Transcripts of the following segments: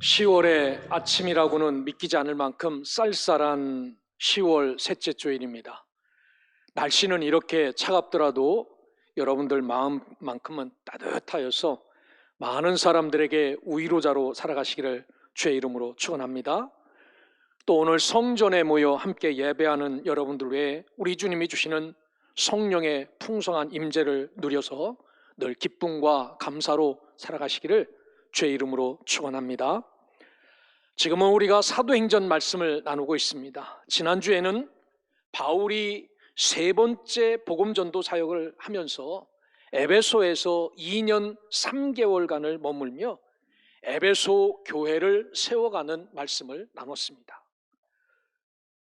10월의 아침이라고는 믿기지 않을 만큼 쌀쌀한 10월 셋째 주일입니다. 날씨는 이렇게 차갑더라도 여러분들 마음만큼은 따뜻하여서 많은 사람들에게 위로자로 살아가시기를 주의 이름으로 축원합니다. 또 오늘 성전에 모여 함께 예배하는 여러분들 외에 우리 주님이 주시는 성령의 풍성한 임재를 누려서 늘 기쁨과 감사로 살아가시기를 주의 이름으로 축원합니다. 지금은 우리가 사도행전 말씀을 나누고 있습니다. 지난주에는 바울이 세 번째 복음전도 사역을 하면서 에베소에서 2년 3개월간을 머물며 에베소 교회를 세워가는 말씀을 나눴습니다.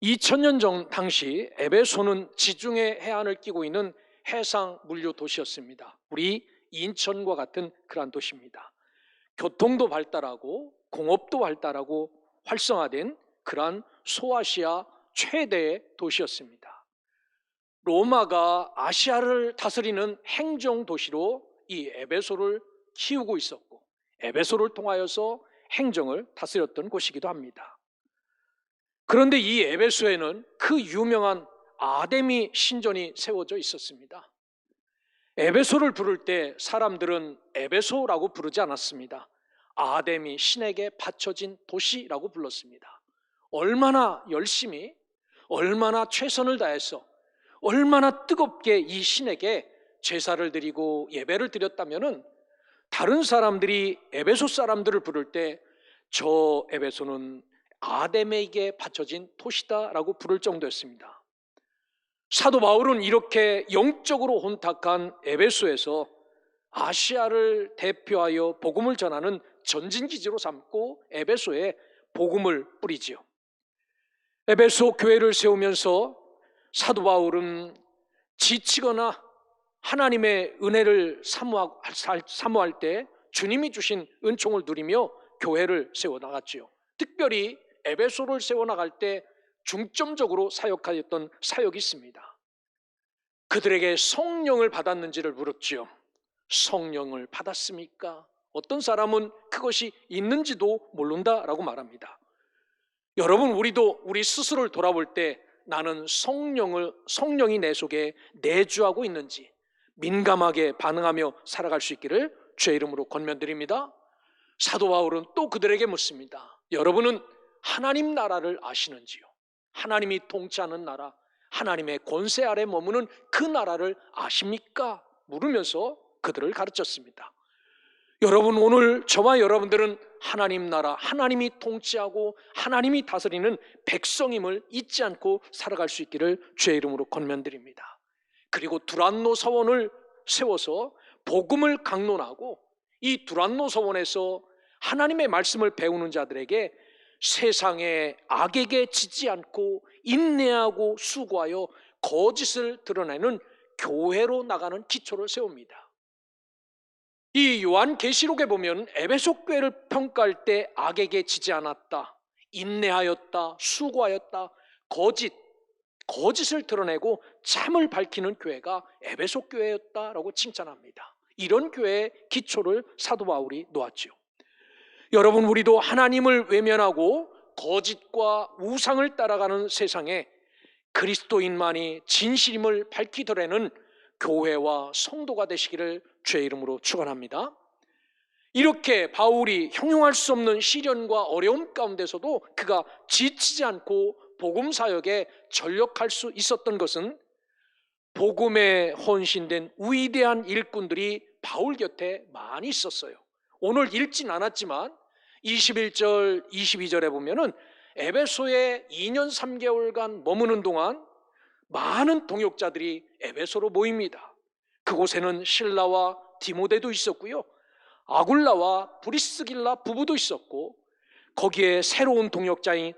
2000년 전 당시 에베소는 지중해 해안을 끼고 있는 해상 물류 도시였습니다. 우리 인천과 같은 그러한 도시입니다. 교통도 발달하고 공업도 발달하고 활성화된 그러한 소아시아 최대의 도시였습니다. 로마가 아시아를 다스리는 행정 도시로 이 에베소를 키우고 있었고 에베소를 통하여서 행정을 다스렸던 곳이기도 합니다. 그런데 이 에베소에는 그 유명한 아데미 신전이 세워져 있었습니다. 에베소를 부를 때 사람들은 에베소라고 부르지 않았습니다. 아데미 신에게 바쳐진 도시라고 불렀습니다. 얼마나 열심히, 얼마나 최선을 다해서, 얼마나 뜨겁게 이 신에게 제사를 드리고 예배를 드렸다면은 다른 사람들이 에베소 사람들을 부를 때 저 에베소는 아데미에게 바쳐진 도시다라고 부를 정도였습니다. 사도 바울은 이렇게 영적으로 혼탁한 에베소에서 아시아를 대표하여 복음을 전하는 전진기지로 삼고 에베소에 복음을 뿌리지요. 에베소 교회를 세우면서 사도 바울은 지치거나 하나님의 은혜를 사모할 때 주님이 주신 은총을 누리며 교회를 세워나갔지요. 특별히 에베소를 세워나갈 때 중점적으로 사역하였던 사역이 있습니다. 그들에게 성령을 받았는지를 물었지요. 성령을 받았습니까? 어떤 사람은 그것이 있는지도 모른다라고 말합니다. 여러분, 우리도 우리 스스로를 돌아볼 때 나는 성령이 내 속에 내주하고 있는지 민감하게 반응하며 살아갈 수 있기를 주의 이름으로 권면드립니다. 사도 바울은 또 그들에게 묻습니다. 여러분은 하나님 나라를 아시는지요? 하나님이 통치하는 나라, 하나님의 권세 아래 머무는 그 나라를 아십니까? 물으면서 그들을 가르쳤습니다. 여러분, 오늘 저와 여러분들은 하나님 나라, 하나님이 통치하고 하나님이 다스리는 백성임을 잊지 않고 살아갈 수 있기를 주의 이름으로 권면드립니다. 그리고 두란노 서원을 세워서 복음을 강론하고 이 두란노 서원에서 하나님의 말씀을 배우는 자들에게 세상의 악에게 지지 않고 인내하고 수고하여 거짓을 드러내는 교회로 나가는 기초를 세웁니다. 이 요한계시록에 보면 에베소 교회를 평가할 때 악에게 지지 않았다, 인내하였다, 수고하였다, 거짓을 드러내고 참을 밝히는 교회가 에베소 교회였다라고 칭찬합니다. 이런 교회의 기초를 사도 바울이 놓았죠. 여러분, 우리도 하나님을 외면하고 거짓과 우상을 따라가는 세상에 그리스도인만이 진실임을 밝히더라는 교회와 성도가 되시기를 주의 이름으로 축원합니다. 이렇게 바울이 형용할 수 없는 시련과 어려움 가운데서도 그가 지치지 않고 복음 사역에 전력할 수 있었던 것은 복음에 헌신된 위대한 일꾼들이 바울 곁에 많이 있었어요. 오늘 읽진 않았지만 21절, 22절에 보면은 에베소에 2년 3개월간 머무는 동안 많은 동역자들이 에베소로 모입니다. 그곳에는 실라와 디모데도 있었고요, 아굴라와 브리스길라 부부도 있었고, 거기에 새로운 동역자인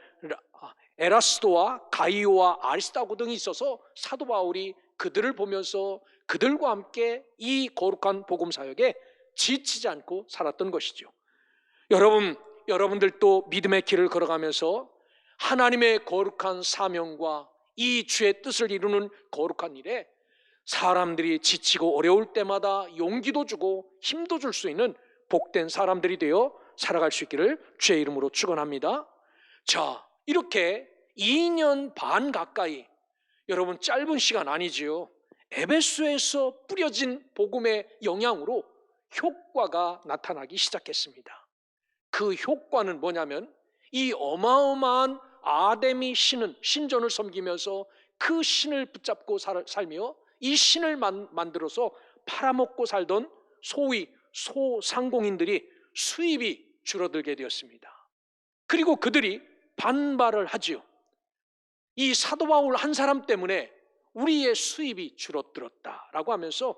에라스도와 가이오와 아리스다고 등이 있어서 사도 바울이 그들을 보면서 그들과 함께 이 거룩한 복음 사역에 지치지 않고 살았던 것이죠. 여러분들도 믿음의 길을 걸어가면서 하나님의 거룩한 사명과 이 주의 뜻을 이루는 거룩한 일에 사람들이 지치고 어려울 때마다 용기도 주고 힘도 줄 수 있는 복된 사람들이 되어 살아갈 수 있기를 주의 이름으로 축원합니다. 자, 이렇게 2년 반 가까이, 여러분 짧은 시간 아니지요. 에베소에서 뿌려진 복음의 영향으로 효과가 나타나기 시작했습니다. 그 효과는 뭐냐면 이 어마어마한 아데미 신은 신전을 섬기면서 그 신을 붙잡고 살며 이 신을 만들어서 팔아먹고 살던 소위 소상공인들이 수입이 줄어들게 되었습니다. 그리고 그들이 반발을 하지요. 이 사도 바울 한 사람 때문에 우리의 수입이 줄어들었다라고 하면서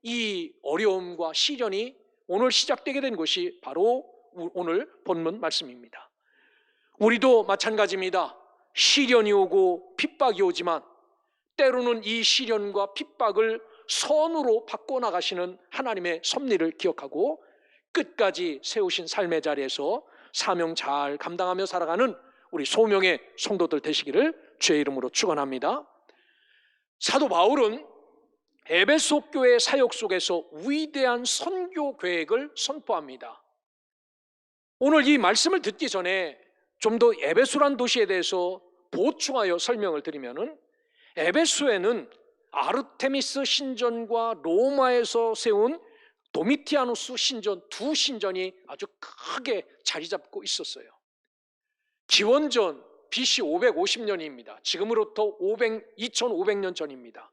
이 어려움과 시련이 오늘 시작되게 된 것이 바로 오늘 본문 말씀입니다. 우리도 마찬가지입니다. 시련이 오고 핍박이 오지만 때로는 이 시련과 핍박을 선으로 바꿔나가시는 하나님의 섭리를 기억하고 끝까지 세우신 삶의 자리에서 사명 잘 감당하며 살아가는 우리 소명의 성도들 되시기를 주의 이름으로 축원합니다. 사도 바울은 에베소 교회 사역 속에서 위대한 선교 계획을 선포합니다. 오늘 이 말씀을 듣기 전에 좀 더 에베소란 도시에 대해서 보충하여 설명을 드리면은, 에베소에는 아르테미스 신전과 로마에서 세운 도미티아누스 신전, 두 신전이 아주 크게 자리 잡고 있었어요. 기원전 BC 550년입니다. 지금으로부터 2500년 전입니다.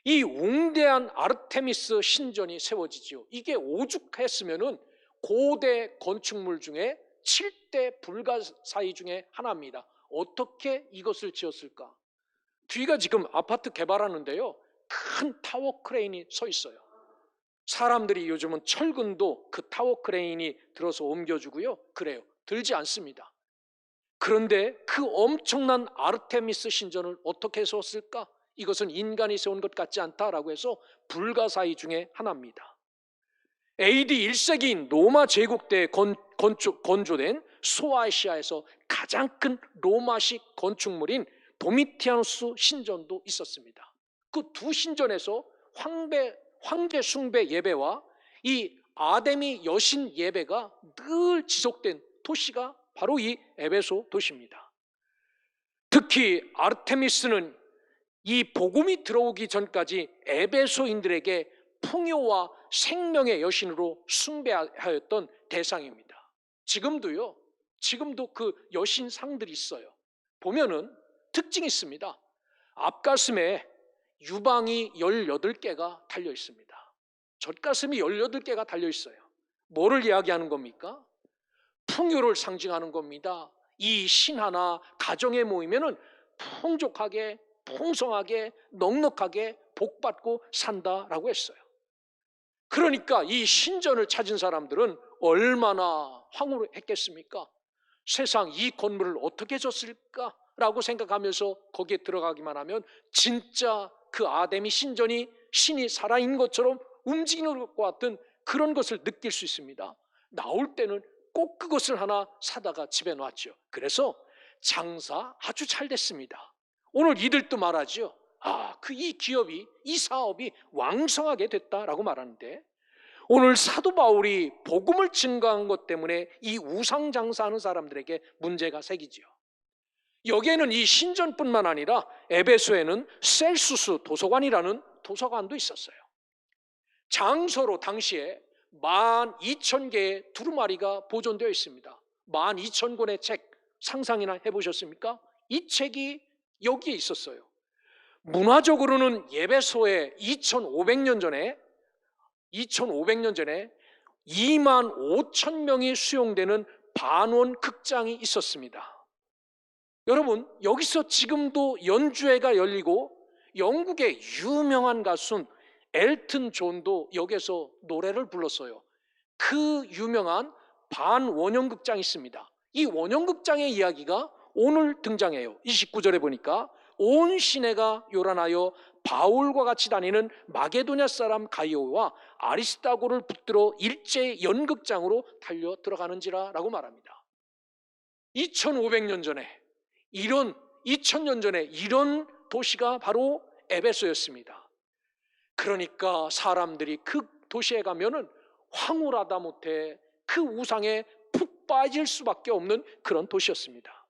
이 웅대한 아르테미스 신전이 세워지죠. 이게 오죽했으면은 고대 건축물 중에 7대 불가사의 중에 하나입니다. 어떻게 이것을 지었을까? 뒤가 지금 아파트 개발하는데요, 큰 타워 크레인이 서 있어요. 사람들이 요즘은 철근도 그 타워 크레인이 들어서 옮겨주고요, 그래요. 들지 않습니다. 그런데 그 엄청난 아르테미스 신전을 어떻게 세웠을까? 이것은 인간이 세운 것 같지 않다라고 해서 불가사의 중에 하나입니다. AD 1세기인 로마 제국 때 건조된 소아시아에서 가장 큰 로마식 건축물인 도미티아누스 신전도 있었습니다. 그 두 신전에서 황제 숭배 예배와 이 아데미 여신 예배가 늘 지속된 도시가 바로 이 에베소 도시입니다. 특히 아르테미스는 이 복음이 들어오기 전까지 에베소인들에게 풍요와 생명의 여신으로 숭배하였던 대상입니다. 지금도 그 여신 상들이 있어요. 보면은 특징이 있습니다. 앞가슴에 유방이 18개가 달려 있습니다. 젖가슴이 18개가 달려 있어요. 뭐를 이야기하는 겁니까? 풍요를 상징하는 겁니다. 이 신 하나 가정에 모이면은 풍족하게, 풍성하게, 넉넉하게 복받고 산다라고 했어요. 그러니까 이 신전을 찾은 사람들은 얼마나 황홀했겠습니까? 세상 이 건물을 어떻게 졌을까라고 생각하면서 거기에 들어가기만 하면 진짜 그 아데미 신전이 신이 살아있는 것처럼 움직이는 것과 같은 그런 것을 느낄 수 있습니다. 나올 때는 꼭 그것을 하나 사다가 집에 놨죠. 그래서 장사 아주 잘 됐습니다. 오늘 이들도 말하죠. 이 기업이, 이 사업이 왕성하게 됐다라고 말하는데, 오늘 사도 바울이 복음을 증거한 것 때문에 이 우상 장사하는 사람들에게 문제가 생기죠. 여기에는 이 신전뿐만 아니라 에베소에는 셀수스 도서관이라는 도서관도 있었어요. 장서로 당시에 12,000개의 두루마리가 보존되어 있습니다. 12,000권의 책 상상이나 해보셨습니까? 이 책이 여기에 있었어요. 문화적으로는 에베소에 2,500년 전에 25,000명이 수용되는 반원 극장이 있었습니다. 여러분, 여기서 지금도 연주회가 열리고 영국의 유명한 가수 엘튼 존도 여기서 노래를 불렀어요. 그 유명한 반원형극장이 있습니다. 이 원형극장의 이야기가 오늘 등장해요. 29절에 보니까 온 시내가 요란하여 바울과 같이 다니는 마게도냐 사람 가이오와 아리스다고를 붙들어 일제 연극장으로 달려 들어가는지라 라고 말합니다. 2500년 전에 2000년 전에 이런 도시가 바로 에베소였습니다. 그러니까 사람들이 그 도시에 가면은 황홀하다 못해 그 우상에 푹 빠질 수밖에 없는 그런 도시였습니다.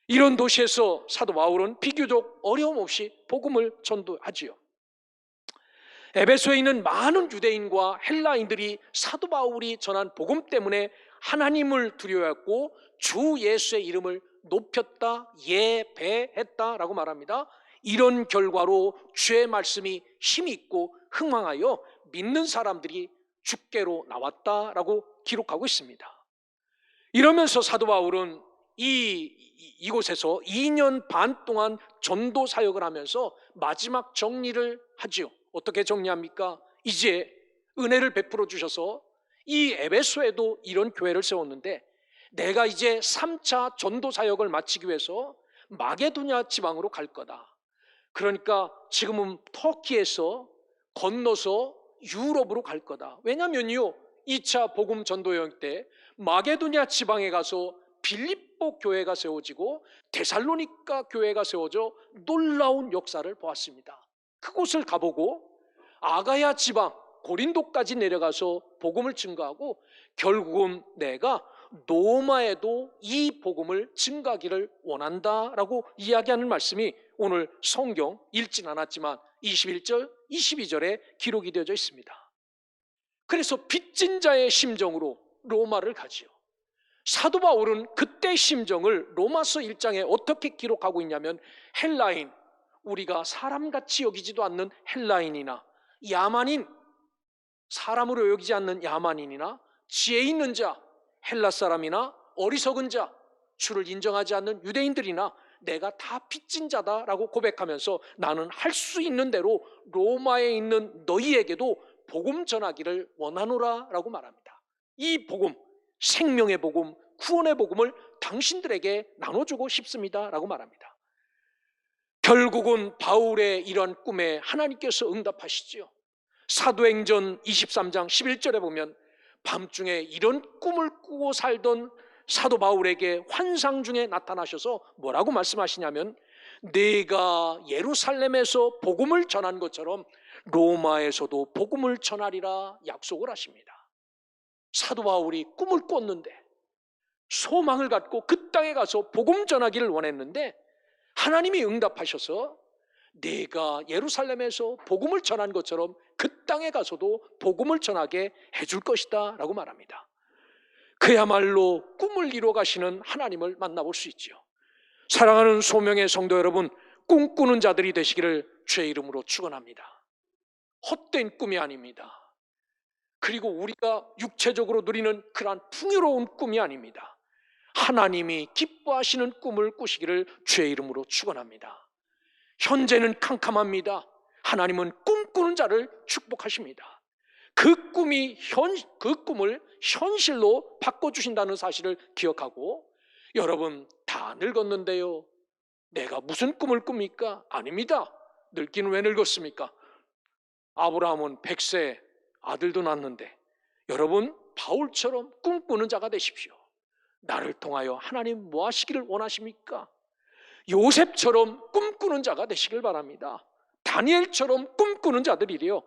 이런 도시에서 사도 바울은 비교적 어려움 없이 복음을 전도하지요. 에베소에 있는 많은 유대인과 헬라인들이 사도 바울이 전한 복음 때문에 하나님을 두려워했고 주 예수의 이름을 높였다, 예배했다라고 말합니다. 이런 결과로 주의 말씀이 힘이 있고 흥망하여 믿는 사람들이 주께로 나왔다라고 기록하고 있습니다. 이러면서 사도 바울은 이곳에서 2년 반 동안 전도 사역을 하면서 마지막 정리를 하지요. 어떻게 정리합니까? 이제 은혜를 베풀어 주셔서 이 에베소에도 이런 교회를 세웠는데 내가 이제 3차 전도 사역을 마치기 위해서 마게도냐 지방으로 갈 거다. 그러니까 지금은 터키에서 건너서 유럽으로 갈 거다. 왜냐면요, 2차 복음 전도 여행 때 마게도냐 지방에 가서 빌립보 교회가 세워지고 데살로니가 교회가 세워져 놀라운 역사를 보았습니다. 그곳을 가보고 아가야 지방 고린도까지 내려가서 복음을 증거하고 결국은 내가 로마에도 이 복음을 증거하기를 원한다라고 이야기하는 말씀이 오늘 성경 읽진 않았지만 21절, 22절에 기록이 되어져 있습니다. 그래서 빚진 자의 심정으로 로마를 가지요. 사도 바울은 그때 심정을 로마서 1장에 어떻게 기록하고 있냐면 헬라인, 우리가 사람같이 여기지도 않는 헬라인이나 야만인, 사람으로 여기지 않는 야만인이나 지혜 있는 자, 헬라 사람이나 어리석은 자, 주를 인정하지 않는 유대인들이나 내가 다 빚진 자다라고 고백하면서 나는 할 수 있는 대로 로마에 있는 너희에게도 복음 전하기를 원하노라 라고 말합니다. 이 복음, 생명의 복음, 구원의 복음을 당신들에게 나눠주고 싶습니다 라고 말합니다. 결국은 바울의 이러한 꿈에 하나님께서 응답하시지요. 사도행전 23장 11절에 보면 밤중에 이런 꿈을 꾸고 살던 사도 바울에게 환상 중에 나타나셔서 뭐라고 말씀하시냐면 내가 예루살렘에서 복음을 전한 것처럼 로마에서도 복음을 전하리라 약속을 하십니다. 사도 바울이 꿈을 꿨는데 소망을 갖고 그 땅에 가서 복음 전하기를 원했는데 하나님이 응답하셔서 내가 예루살렘에서 복음을 전한 것처럼 그 땅에 가서도 복음을 전하게 해줄 것이다 라고 말합니다. 그야말로 꿈을 이루어 가시는 하나님을 만나볼 수 있죠. 사랑하는 소명의 성도 여러분, 꿈꾸는 자들이 되시기를 주의 이름으로 축원합니다. 헛된 꿈이 아닙니다. 그리고 우리가 육체적으로 누리는 그러한 풍요로운 꿈이 아닙니다. 하나님이 기뻐하시는 꿈을 꾸시기를 주의 이름으로 축원합니다. 현재는 캄캄합니다. 하나님은 꿈꾸는 자를 축복하십니다. 그 꿈을 현실로 바꿔주신다는 사실을 기억하고 여러분 다 늙었는데요. 내가 무슨 꿈을 꿉니까? 아닙니다. 늙기는 왜 늙었습니까? 아브라함은 100세 아들도 낳았는데 여러분 바울처럼 꿈꾸는 자가 되십시오. 나를 통하여 하나님 뭐 하시기를 원하십니까? 요셉처럼 꿈꾸는 자가 되시길 바랍니다. 다니엘처럼 꿈꾸는 자들이래요.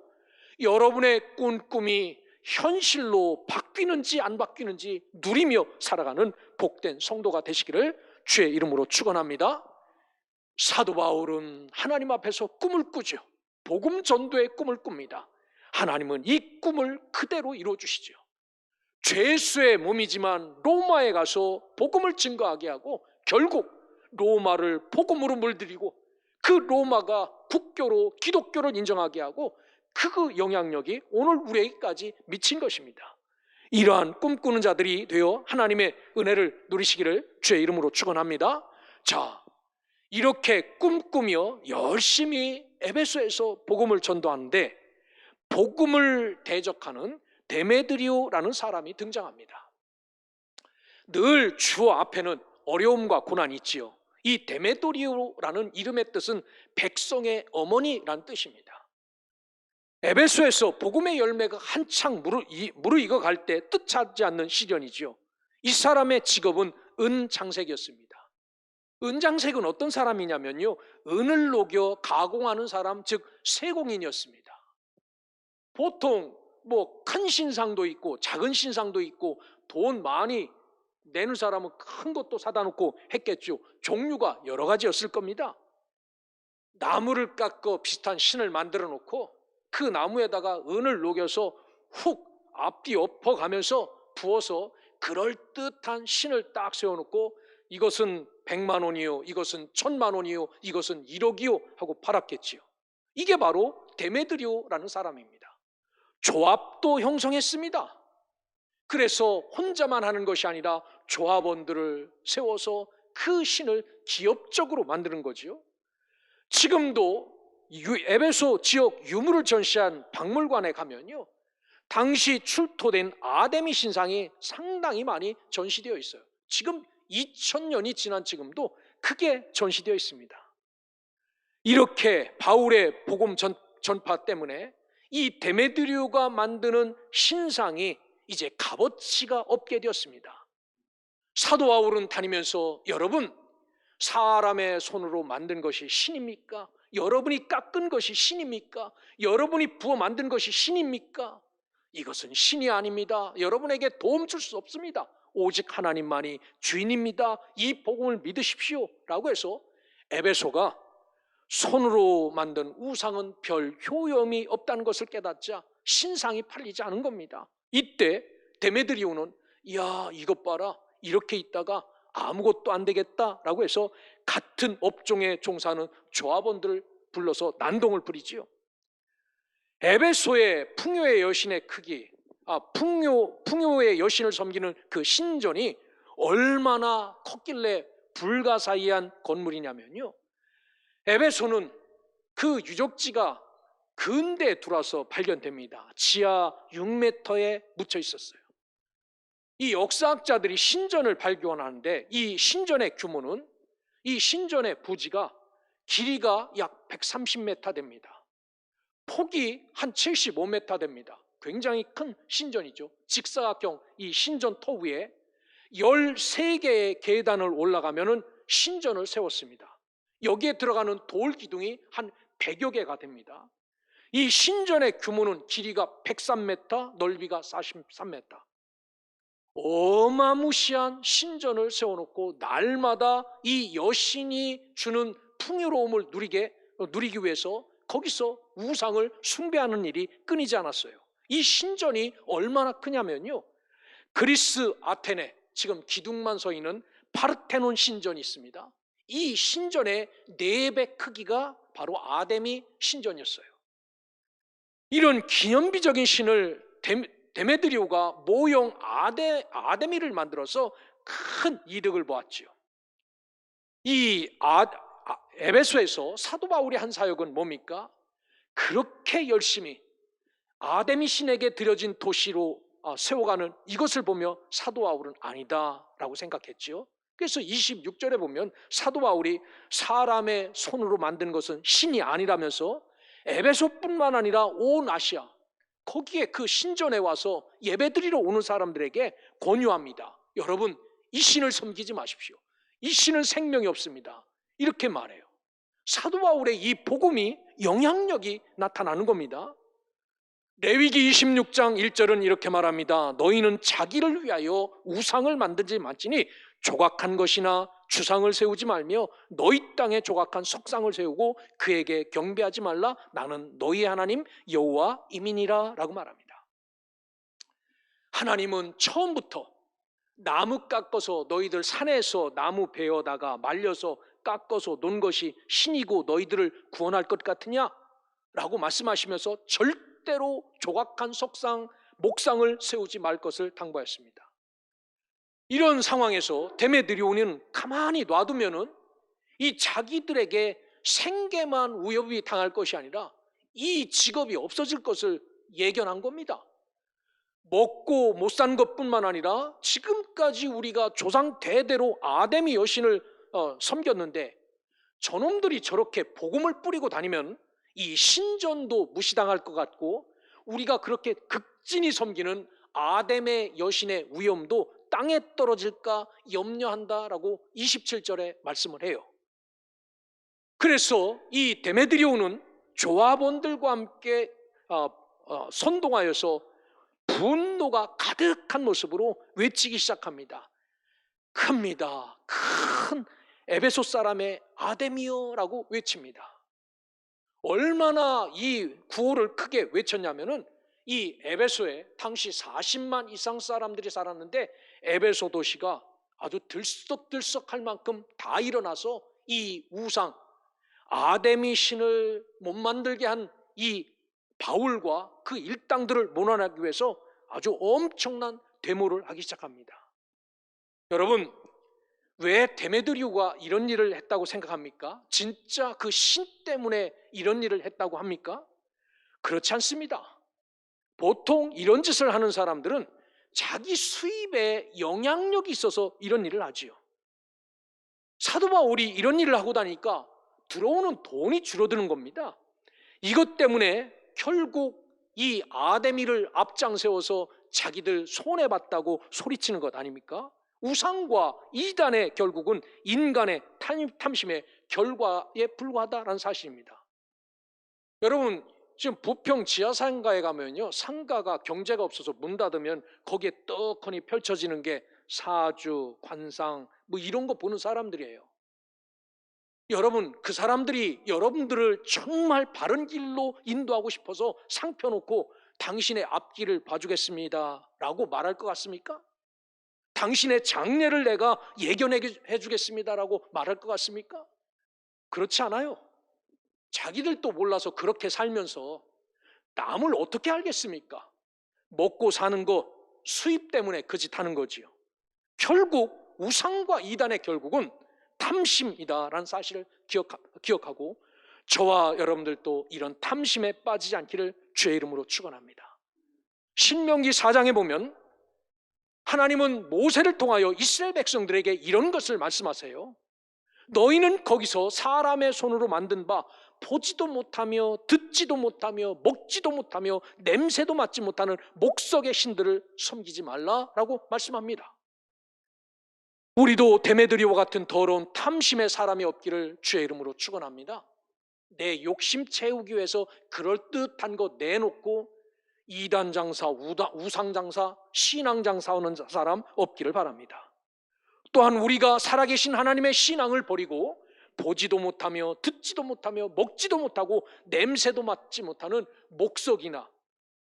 여러분의 꿈이 현실로 바뀌는지 안 바뀌는지 누리며 살아가는 복된 성도가 되시기를 주의 이름으로 축원합니다. 사도 바울은 하나님 앞에서 꿈을 꾸죠. 복음 전도의 꿈을 꿉니다. 하나님은 이 꿈을 그대로 이루어주시죠. 죄수의 몸이지만 로마에 가서 복음을 증거하게 하고 결국 로마를 복음으로 물들이고 그 로마가 국교로 기독교를 인정하게 하고 그 영향력이 오늘 우리에게까지 미친 것입니다. 이러한 꿈꾸는 자들이 되어 하나님의 은혜를 누리시기를 주의 이름으로 축원합니다. 자, 이렇게 꿈꾸며 열심히 에베소에서 복음을 전도하는데 복음을 대적하는 데메드리오라는 사람이 등장합니다. 늘 주 앞에는 어려움과 고난이 있지요. 이 데메드리오라는 이름의 뜻은 백성의 어머니란 뜻입니다. 에베소에서 복음의 열매가 한창 무르익어 갈 때 뜻하지 않는 시련이지요. 이 사람의 직업은 은장색이었습니다. 은장색은 어떤 사람이냐면요, 은을 녹여 가공하는 사람, 즉 세공인이었습니다. 보통 큰 신상도 있고 작은 신상도 있고 돈 많이 내는 사람은 큰 것도 사다 놓고 했겠죠. 종류가 여러 가지였을 겁니다. 나무를 깎아 비슷한 신을 만들어 놓고 그 나무에다가 은을 녹여서 훅 앞뒤 엎어가면서 부어서 그럴듯한 신을 딱 세워놓고 이것은 100만 원이요, 이것은 1000만 원이요, 이것은 1억이요 하고 팔았겠지요. 이게 바로 데메드리오라는 사람입니다. 조합도 형성했습니다. 그래서 혼자만 하는 것이 아니라 조합원들을 세워서 그 신을 기업적으로 만드는 거지요. 지금도 에베소 지역 유물을 전시한 박물관에 가면요, 당시 출토된 아데미 신상이 상당히 많이 전시되어 있어요. 지금 2000년이 지난 지금도 크게 전시되어 있습니다. 이렇게 바울의 복음 전파 때문에 이 데메드리오가 만드는 신상이 이제 값어치가 없게 되었습니다. 사도 바울은 다니면서 여러분, 사람의 손으로 만든 것이 신입니까? 여러분이 깎은 것이 신입니까? 여러분이 부어 만든 것이 신입니까? 이것은 신이 아닙니다. 여러분에게 도움 줄 수 없습니다. 오직 하나님만이 주인입니다. 이 복음을 믿으십시오 라고 해서 에베소가 손으로 만든 우상은 별 효용이 없다는 것을 깨닫자 신상이 팔리지 않은 겁니다. 이때 데메드리오는 야, 이것 봐라, 이렇게 있다가 아무것도 안 되겠다라고 해서 같은 업종에 종사하는 조합원들을 불러서 난동을 부리지요. 에베소의 풍요의 여신의 크기, 풍요의 여신을 섬기는 그 신전이 얼마나 컸길래 불가사의한 건물이냐면요, 에베소는 그 유적지가 근대에 들어와서 발견됩니다. 지하 6m에 묻혀 있었어요. 이 역사학자들이 신전을 발견하는데 이 신전의 규모는, 이 신전의 부지가 길이가 약 130m 됩니다. 폭이 한 75m 됩니다. 굉장히 큰 신전이죠. 직사각형 이 신전 터 위에 13개의 계단을 올라가면 신전을 세웠습니다. 여기에 들어가는 돌 기둥이 한 100여 개가 됩니다. 이 신전의 규모는 길이가 103m, 넓이가 43m. 어마무시한 신전을 세워놓고 날마다 이 여신이 주는 풍요로움을 누리기 위해서 거기서 우상을 숭배하는 일이 끊이지 않았어요. 이 신전이 얼마나 크냐면요, 그리스 아테네, 지금 기둥만 서 있는 파르테논 신전이 있습니다. 이 신전의 4배 크기가 바로 아데미 신전이었어요. 이런 기념비적인 신을 데메드리오가 모형 아데미를 만들어서 큰 이득을 보았지요. 이 에베소에서 사도 바울이 한 사역은 뭡니까? 그렇게 열심히 아데미 신에게 드려진 도시로 세워가는 이것을 보며 사도 바울은 아니다라고 생각했지요. 그래서 26절에 보면 사도 바울이 사람의 손으로 만든 것은 신이 아니라면서 에베소뿐만 아니라 온 아시아, 거기에 그 신전에 와서 예배드리러 오는 사람들에게 권유합니다. 여러분, 이 신을 섬기지 마십시오. 이 신은 생명이 없습니다. 이렇게 말해요. 사도 바울의 이 복음이 영향력이 나타나는 겁니다. 레위기 26장 1절은 이렇게 말합니다. 너희는 자기를 위하여 우상을 만들지 말지니 조각한 것이나 주상을 세우지 말며 너희 땅에 조각한 석상을 세우고 그에게 경배하지 말라. 나는 너희 하나님 여호와 이민이라 라고 말합니다. 하나님은 처음부터 나무 깎아서 너희들 산에서 나무 베어다가 말려서 깎아서 놓은 것이 신이고 너희들을 구원할 것 같으냐? 라고 말씀하시면서 절대로 조각한 석상, 목상을 세우지 말 것을 당부했습니다. 이런 상황에서 데메드리오는 가만히 놔두면은 이 자기들에게 생계만 우여비 당할 것이 아니라 이 직업이 없어질 것을 예견한 겁니다. 먹고 못 산 것뿐만 아니라 지금까지 우리가 조상 대대로 아데미 여신을 섬겼는데 저놈들이 저렇게 복음을 뿌리고 다니면 이 신전도 무시당할 것 같고 우리가 그렇게 극진히 섬기는 아데미 여신의 위엄도 땅에 떨어질까 염려한다라고 27절에 말씀을 해요. 그래서 이 데메드리오는 조합원들과 함께 선동하여서 분노가 가득한 모습으로 외치기 시작합니다. 큽니다. 큰 에베소 사람의 아데미어라고 외칩니다. 얼마나 이 구호를 크게 외쳤냐면은 이 에베소에 당시 40만 이상 사람들이 살았는데 에베소 도시가 아주 들썩들썩할 만큼 다 일어나서 이 우상 아데미 신을 못 만들게 한 이 바울과 그 일당들을 모난하기 위해서 아주 엄청난 데모를 하기 시작합니다. 여러분, 왜 데메드리오가 이런 일을 했다고 생각합니까? 진짜 그 신 때문에 이런 일을 했다고 합니까? 그렇지 않습니다. 보통 이런 짓을 하는 사람들은 자기 수입에 영향력이 있어서 이런 일을 하지요. 사도 바울이 이런 일을 하고 다니까 들어오는 돈이 줄어드는 겁니다. 이것 때문에 결국 이 아데미를 앞장세워서 자기들 손해봤다고 소리치는 것 아닙니까? 우상과 이단의 결국은 인간의 탐심의 결과에 불과하다는 사실입니다. 여러분, 지금 부평 지하상가에 가면요, 상가가 경제가 없어서 문 닫으면 거기에 떡하니 펼쳐지는 게 사주, 관상 뭐 이런 거 보는 사람들이에요. 여러분, 그 사람들이 여러분들을 정말 바른 길로 인도하고 싶어서 상 펴놓고 당신의 앞길을 봐주겠습니다 라고 말할 것 같습니까? 당신의 장래를 내가 예견해 주겠습니다라고 말할 것 같습니까? 그렇지 않아요. 자기들도 몰라서 그렇게 살면서 남을 어떻게 알겠습니까? 먹고 사는 거 수입 때문에 그 짓 하는 거지요. 결국 우상과 이단의 결국은 탐심이다라는 사실을 기억하고 저와 여러분들도 이런 탐심에 빠지지 않기를 주의 이름으로 축원합니다. 신명기 4장에 보면 하나님은 모세를 통하여 이스라엘 백성들에게 이런 것을 말씀하세요. 너희는 거기서 사람의 손으로 만든 바 보지도 못하며 듣지도 못하며 먹지도 못하며 냄새도 맡지 못하는 목석의 신들을 섬기지 말라라고 말씀합니다. 우리도 데메드리오와 같은 더러운 탐심의 사람이 없기를 주의 이름으로 축원합니다. 내 욕심 채우기 위해서 그럴듯한 거 내놓고 이단 장사, 우상 장사, 신앙 장사하는 사람 없기를 바랍니다. 또한 우리가 살아계신 하나님의 신앙을 버리고 보지도 못하며 듣지도 못하며 먹지도 못하고 냄새도 맡지 못하는 목석이나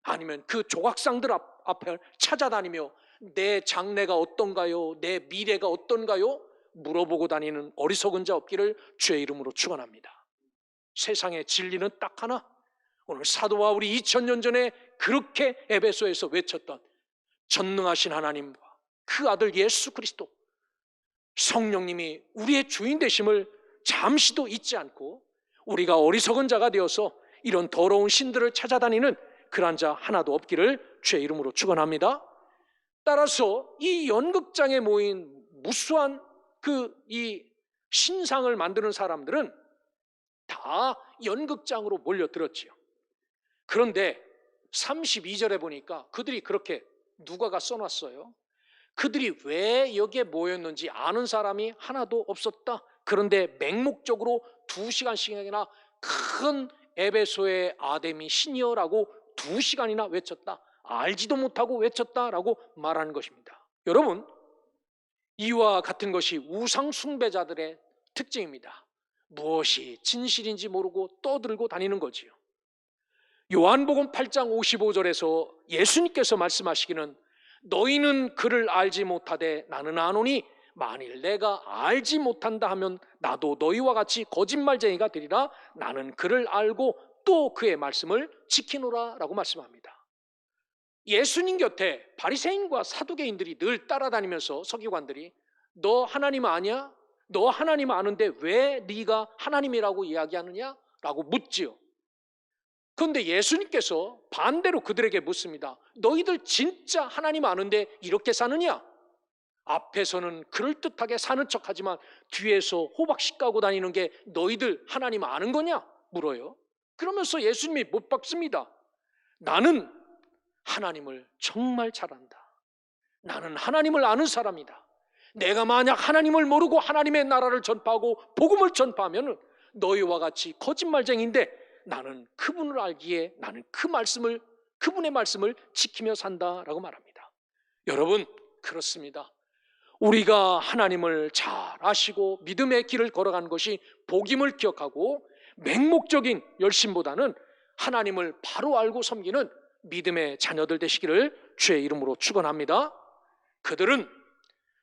아니면 그 조각상들 앞에 찾아다니며 내 장래가 어떤가요? 내 미래가 어떤가요? 물어보고 다니는 어리석은 자 없기를 주의 이름으로 축원합니다. 세상의 진리는 딱 하나. 오늘 사도 바울이 2000년 전에 그렇게 에베소에서 외쳤던 전능하신 하나님과 그 아들 예수 그리스도 성령님이 우리의 주인 되심을 잠시도 잊지 않고 우리가 어리석은 자가 되어서 이런 더러운 신들을 찾아다니는 그런 자 하나도 없기를 주의 이름으로 축원합니다. 따라서 이 연극장에 모인 무수한 이 신상을 만드는 사람들은 다 연극장으로 몰려들었지요. 그런데 32절에 보니까 그들이 그렇게 누가가 써놨어요. 그들이 왜 여기에 모였는지 아는 사람이 하나도 없었다. 그런데 맹목적으로 2시간씩이나 큰 에베소의 아데미 신이여라고 2시간이나 외쳤다. 알지도 못하고 외쳤다라고 말하는 것입니다. 여러분, 이와 같은 것이 우상 숭배자들의 특징입니다. 무엇이 진실인지 모르고 떠들고 다니는 거지요. 요한복음 8장 55절에서 예수님께서 말씀하시기는 너희는 그를 알지 못하되 나는 아노니 만일 내가 알지 못한다 하면 나도 너희와 같이 거짓말쟁이가 되리라. 나는 그를 알고 또 그의 말씀을 지키노라 라고 말씀합니다. 예수님 곁에 바리새인과 사두개인들이 늘 따라다니면서 서기관들이 너 하나님 아냐? 너 하나님 아는데 왜 네가 하나님이라고 이야기하느냐? 라고 묻지요. 그런데 예수님께서 반대로 그들에게 묻습니다. 너희들 진짜 하나님 아는데 이렇게 사느냐? 앞에서는 그럴듯하게 사는 척하지만 뒤에서 호박씨 까고 다니는 게 너희들 하나님 아는 거냐? 물어요. 그러면서 예수님이 못 박습니다. 나는 하나님을 정말 잘 안다. 나는 하나님을 아는 사람이다. 내가 만약 하나님을 모르고 하나님의 나라를 전파하고 복음을 전파하면 너희와 같이 거짓말쟁이인데 나는 그분을 알기에 나는 그분의 말씀을 지키며 산다라고 말합니다. 여러분, 그렇습니다. 우리가 하나님을 잘 아시고 믿음의 길을 걸어가는 것이 복임을 기억하고 맹목적인 열심보다는 하나님을 바로 알고 섬기는 믿음의 자녀들 되시기를 주의 이름으로 축원합니다. 그들은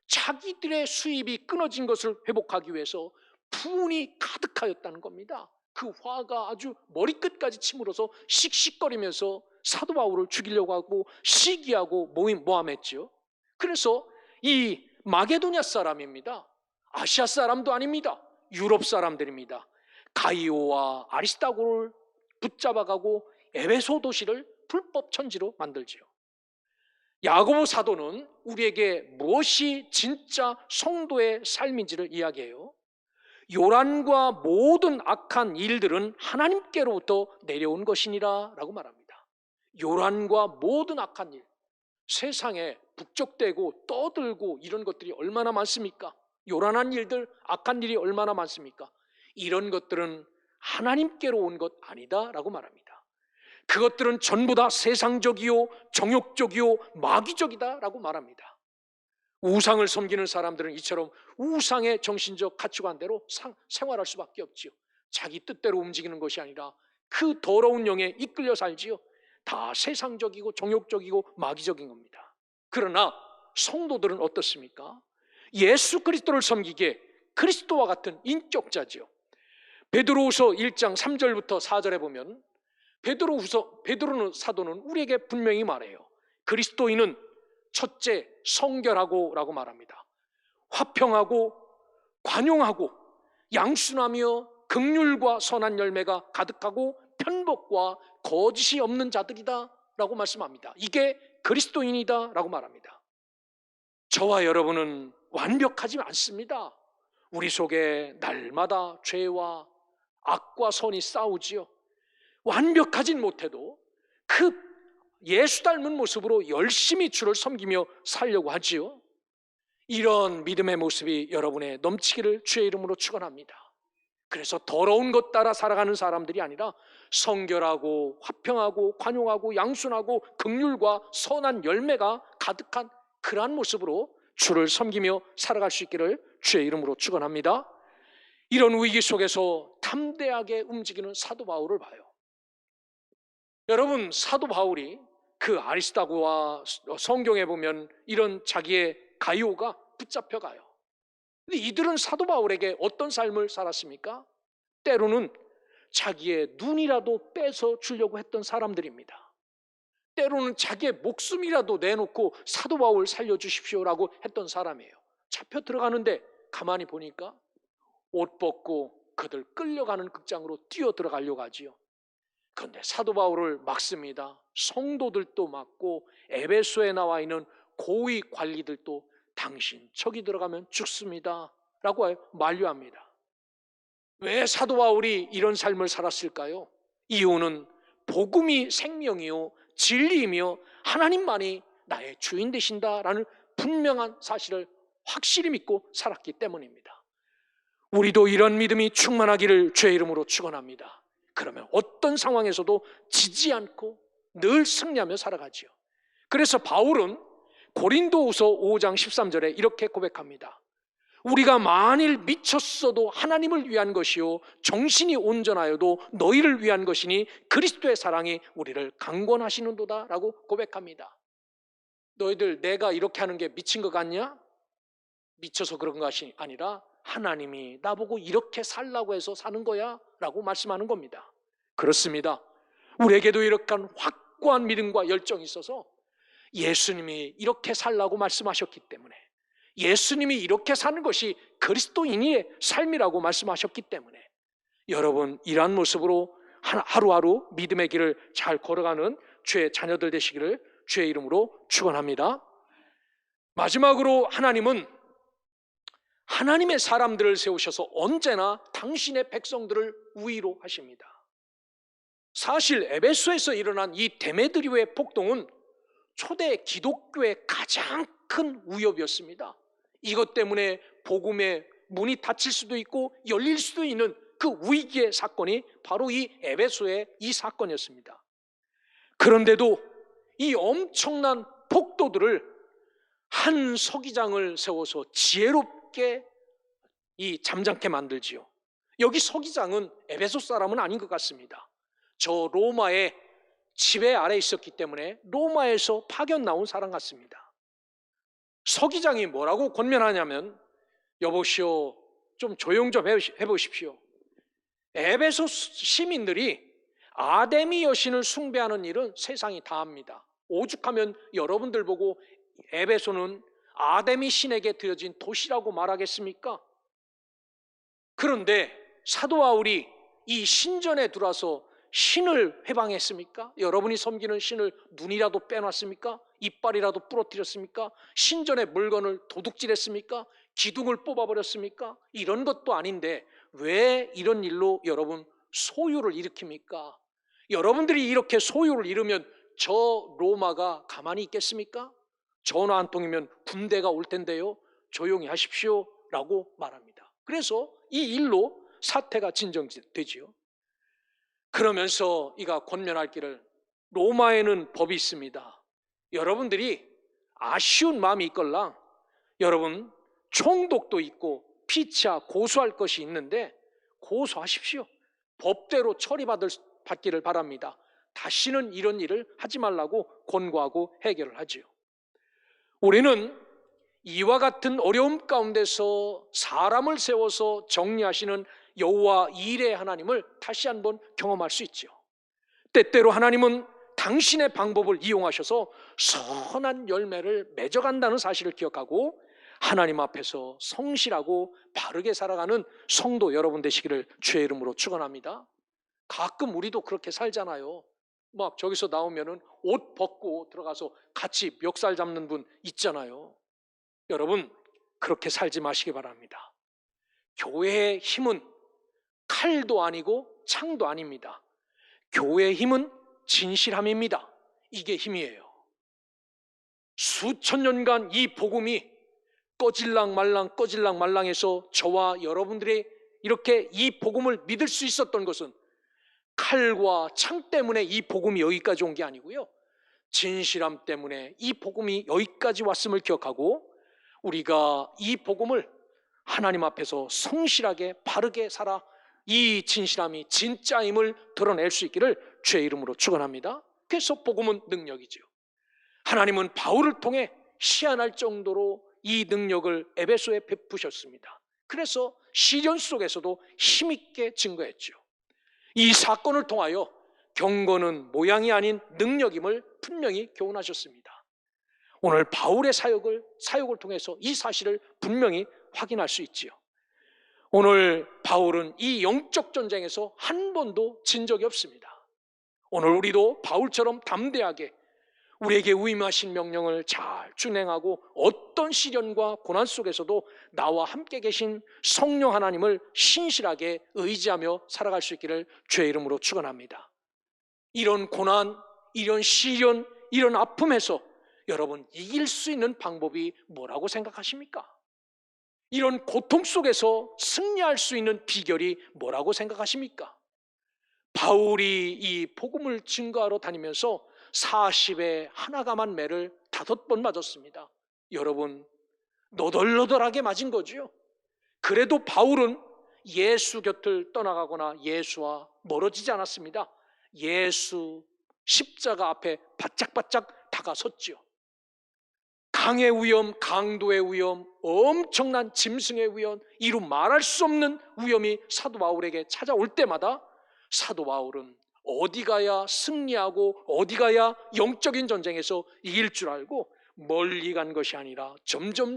자기들의 수입이 끊어진 것을 회복하기 위해서 분이 가득하였다는 겁니다. 그 화가 아주 머리끝까지 치물어서 씩씩거리면서 사도 바울을 죽이려고 하고 시기하고 모함했죠. 그래서 이 마게도냐 사람입니다. 아시아 사람도 아닙니다. 유럽 사람들입니다. 가이오와 아리스타고를 붙잡아가고 에베소 도시를 불법 천지로 만들지요. 야고보 사도는 우리에게 무엇이 진짜 성도의 삶인지를 이야기해요. 요란과 모든 악한 일들은 하나님께로부터 내려온 것이니라 라고 말합니다. 요란과 모든 악한 일, 세상에 북적대고 떠들고 이런 것들이 얼마나 많습니까? 요란한 일들, 악한 일이 얼마나 많습니까? 이런 것들은 하나님께로 온 것 아니다 라고 말합니다. 그것들은 전부 다 세상적이요 정욕적이요 마귀적이다 라고 말합니다. 우상을 섬기는 사람들은 이처럼 우상의 정신적 가치관대로 생활할 수밖에 없지요. 자기 뜻대로 움직이는 것이 아니라 그 더러운 영에 이끌려 살지요. 다 세상적이고 정욕적이고 마귀적인 겁니다. 그러나 성도들은 어떻습니까? 예수 그리스도를 섬기기에 그리스도와 같은 인격자지요. 베드로후서 1장 3절부터 4절에 보면 베드로는 사도는 우리에게 분명히 말해요. 그리스도인은 첫째 성결하고 라고 말합니다. 화평하고 관용하고 양순하며 긍휼과 선한 열매가 가득하고 편복과 거짓이 없는 자들이다 라고 말씀합니다. 이게 그리스도인이다 라고 말합니다. 저와 여러분은 완벽하지 않습니다. 우리 속에 날마다 죄와 악과 선이 싸우지요. 완벽하진 못해도 그 예수 닮은 모습으로 열심히 주를 섬기며 살려고 하지요. 이런 믿음의 모습이 여러분의 넘치기를 주의 이름으로 축원합니다. 그래서 더러운 것 따라 살아가는 사람들이 아니라 성결하고 화평하고 관용하고 양순하고 긍휼과 선한 열매가 가득한 그러한 모습으로 주를 섬기며 살아갈 수 있기를 주의 이름으로 축원합니다. 이런 위기 속에서 담대하게 움직이는 사도 바울을 봐요. 여러분, 사도 바울이 그 아리스타고와 성경에 보면 이런 자기의 가이오가 붙잡혀가요. 근데 이들은 사도 바울에게 어떤 삶을 살았습니까? 때로는 자기의 눈이라도 빼서 주려고 했던 사람들입니다. 때로는 자기의 목숨이라도 내놓고 사도 바울 살려주십시오라고 했던 사람이에요. 잡혀 들어가는데 가만히 보니까 옷 벗고 그들 끌려가는 극장으로 뛰어 들어가려고 하지요. 그런데 사도 바울을 막습니다. 성도들도 막고 에베소에 나와 있는 고위 관리들도 당신 저기 들어가면 죽습니다 라고 만류합니다. 왜 사도 바울이 이런 삶을 살았을까요? 이유는 복음이 생명이요 진리이며 하나님만이 나의 주인 되신다라는 분명한 사실을 확실히 믿고 살았기 때문입니다. 우리도 이런 믿음이 충만하기를 주의 이름으로 축원합니다. 그러면 어떤 상황에서도 지지 않고 늘 승리하며 살아가지요. 그래서 바울은 고린도후서 5장 13절에 이렇게 고백합니다. 우리가 만일 미쳤어도 하나님을 위한 것이요 정신이 온전하여도 너희를 위한 것이니 그리스도의 사랑이 우리를 강권하시는도다 라고 고백합니다. 너희들 내가 이렇게 하는 게 미친 것 같냐? 미쳐서 그런 것이 아니라 하나님이 나보고 이렇게 살라고 해서 사는 거야 라고 말씀하는 겁니다. 그렇습니다. 우리에게도 이렇게 확고한 믿음과 열정이 있어서 예수님이 이렇게 살라고 말씀하셨기 때문에, 예수님이 이렇게 사는 것이 그리스도인의 삶이라고 말씀하셨기 때문에 여러분 이러한 모습으로 하루하루 믿음의 길을 잘 걸어가는 주의 자녀들 되시기를 주의 이름으로 축원합니다. 마지막으로 하나님은 하나님의 사람들을 세우셔서 언제나 당신의 백성들을 우위로 하십니다. 사실 에베소에서 일어난 이 데메드리오의 폭동은 초대 기독교의 가장 큰 위협이었습니다. 이것 때문에 복음의 문이 닫힐 수도 있고 열릴 수도 있는 그 위기의 사건이 바로 이 에베소의 이 사건이었습니다. 그런데도 이 엄청난 폭도들을 한 서기장을 세워서 지혜롭게 이 잠잠케 만들지요. 여기 서기장은 에베소 사람은 아닌 것 같습니다. 저 로마의 지배 아래 있었기 때문에 로마에서 파견 나온 사람 같습니다. 서기장이 뭐라고 권면하냐면, 여보시오, 좀 조용 좀 해보십시오. 에베소 시민들이 아데미 여신을 숭배하는 일은 세상이 다 합니다. 오죽하면 여러분들 보고 에베소는 아데미 신에게 드려진 도시라고 말하겠습니까? 그런데 사도 바울이 이 신전에 들어와서 신을 회방했습니까? 여러분이 섬기는 신을 눈이라도 빼놨습니까? 이빨이라도 부러뜨렸습니까? 신전의 물건을 도둑질했습니까? 기둥을 뽑아버렸습니까? 이런 것도 아닌데 왜 이런 일로 여러분 소유를 일으킵니까? 여러분들이 이렇게 소유를 잃으면 저 로마가 가만히 있겠습니까? 전화 한 통이면 군대가 올 텐데요, 조용히 하십시오 라고 말합니다. 그래서 이 일로 사태가 진정되지요. 그러면서 이가 권면할 길을, 로마에는 법이 있습니다. 여러분들이 아쉬운 마음이 있걸랑 여러분 총독도 있고 피차 고소할 것이 있는데 고소하십시오. 법대로 처리받기를 바랍니다. 다시는 이런 일을 하지 말라고 권고하고 해결을 하지요. 우리는 이와 같은 어려움 가운데서 사람을 세워서 정리하시는 여호와 일의 하나님을 다시 한번 경험할 수 있죠. 때때로 하나님은 당신의 방법을 이용하셔서 선한 열매를 맺어간다는 사실을 기억하고 하나님 앞에서 성실하고 바르게 살아가는 성도 여러분 되시기를 주의 이름으로 축원합니다. 가끔 우리도 그렇게 살잖아요. 막 저기서 나오면은 옷 벗고 들어가서 같이 멱살 잡는 분 있잖아요. 여러분 그렇게 살지 마시기 바랍니다. 교회의 힘은 칼도 아니고 창도 아닙니다. 교회의 힘은 진실함입니다. 이게 힘이에요. 수천 년간 이 복음이 꺼질랑 말랑해서 저와 여러분들이 이렇게 이 복음을 믿을 수 있었던 것은 칼과 창 때문에 이 복음이 여기까지 온 게 아니고요, 진실함 때문에 이 복음이 여기까지 왔음을 기억하고 우리가 이 복음을 하나님 앞에서 성실하게 바르게 살아 이 진실함이 진짜임을 드러낼 수 있기를 주의 이름으로 축원합니다. 그래서 복음은 능력이죠. 하나님은 바울을 통해 시한할 정도로 이 능력을 에베소에 베푸셨습니다. 그래서 시련 속에서도 힘있게 증거했죠. 이 사건을 통하여 경건은 모양이 아닌 능력임을 분명히 교훈하셨습니다. 오늘 바울의 사역을 통해서 이 사실을 분명히 확인할 수 있지요. 오늘 바울은 이 영적 전쟁에서 한 번도 진 적이 없습니다. 오늘 우리도 바울처럼 담대하게 우리에게 위임하신 명령을 잘 준행하고 어떤 시련과 고난 속에서도 나와 함께 계신 성령 하나님을 신실하게 의지하며 살아갈 수 있기를 주의 이름으로 축원합니다. 이런 고난, 이런 시련, 이런 아픔에서 여러분 이길 수 있는 방법이 뭐라고 생각하십니까? 이런 고통 속에서 승리할 수 있는 비결이 뭐라고 생각하십니까? 바울이 이 복음을 증거하러 다니면서 40에 하나가만 매를 5번 맞았습니다. 여러분 너덜너덜하게 맞은 거죠. 그래도 바울은 예수 곁을 떠나가거나 예수와 멀어지지 않았습니다. 예수 십자가 앞에 바짝바짝 다가섰죠. 강의 위험, 강도의 위험, 엄청난 짐승의 위험, 이루 말할 수 없는 위험이 사도 바울에게 찾아올 때마다 사도 바울은 어디 가야 승리하고 어디 가야 영적인 전쟁에서 이길 줄 알고 멀리 간 것이 아니라 점점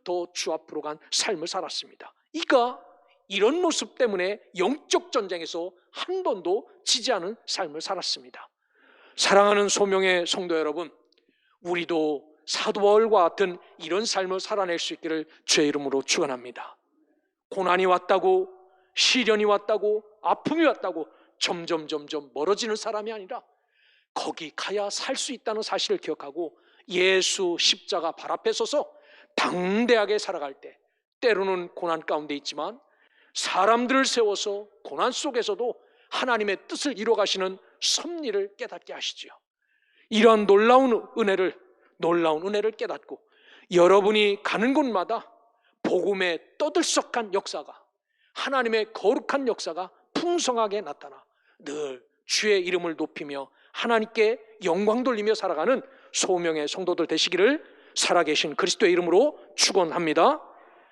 더 주 앞으로 간 삶을 살았습니다. 이가 이런 모습 때문에 영적 전쟁에서 한 번도 지지 않은 삶을 살았습니다. 사랑하는 소명의 성도 여러분, 우리도 사도 바울과 같은 이런 삶을 살아낼 수 있기를 주의 이름으로 축원합니다. 고난이 왔다고, 시련이 왔다고, 아픔이 왔다고 점점 멀어지는 사람이 아니라 거기 가야 살 수 있다는 사실을 기억하고 예수 십자가 발 앞에 서서 당대하게 살아갈 때, 때로는 고난 가운데 있지만 사람들을 세워서 고난 속에서도 하나님의 뜻을 이루어가시는 섭리를 깨닫게 하시지요. 이러한 놀라운 은혜를 깨닫고 여러분이 가는 곳마다 복음의 떠들썩한 역사가, 하나님의 거룩한 역사가 풍성하게 나타나 늘 주의 이름을 높이며 하나님께 영광 돌리며 살아가는 소명의 성도들 되시기를 살아계신 그리스도의 이름으로 축원합니다.